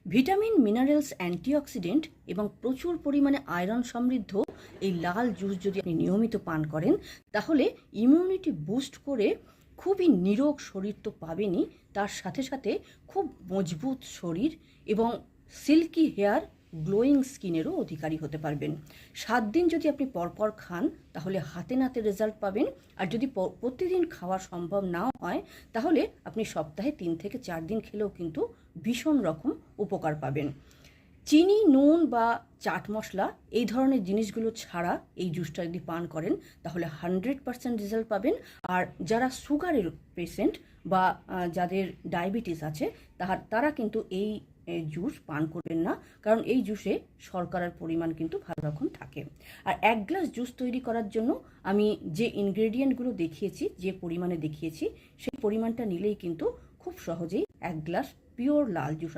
Vitamin, minerals, antioxidant এবং প্রচুর পরিমাণে আয়রন সমৃদ্ধ এই লাল জুস যদি আপনি নিয়মিত পান করেন, তাহলে ইমিউনিটি বুস্ট করে খুবই নিরোগ শরীর তো পাবেনই, তার সাথে সাথে খুব মজবুত শরীর এবং সিল্কি হেয়ার, গ্লোয়িং স্কিনেরও অধিকারী হতে পারবেন। 7 দিন যদি আপনি পরপর খান তাহলে হাতে নাতে রেজাল্ট পাবেন। আর যদি প্রতিদিন খাওয়া সম্ভব নাও হয় তাহলে আপনি সপ্তাহে 3 থেকে 4 দিন খেলেও কিন্তু ভীষণ রকম উপকার পাবেন। চিনি, নুন বা চাট মশলা এই ধরনের জিনিসগুলো ছাড়া এই জুসটা যদি পান করেন তাহলে 100% রেজাল্ট পাবেন। আর যারা সুগারের পেশেন্ট বা যাদের ডায়াবেটিস আছে তারা কিন্তু এই জুস পান করবেন না, কারণ এই জুসে শর্করার পরিমাণ কিন্তু ভালো রকম থাকে। আর 1 গ্লাস জুস তৈরি করার জন্য আমি যে ইনগ্রেডিয়েন্টগুলো দেখিয়েছি, যে পরিমাণে দেখিয়েছি, সেই পরিমাণটা নিলেই কিন্তু খুব সহজেই 1 গ্লাস পিওর লাল জুস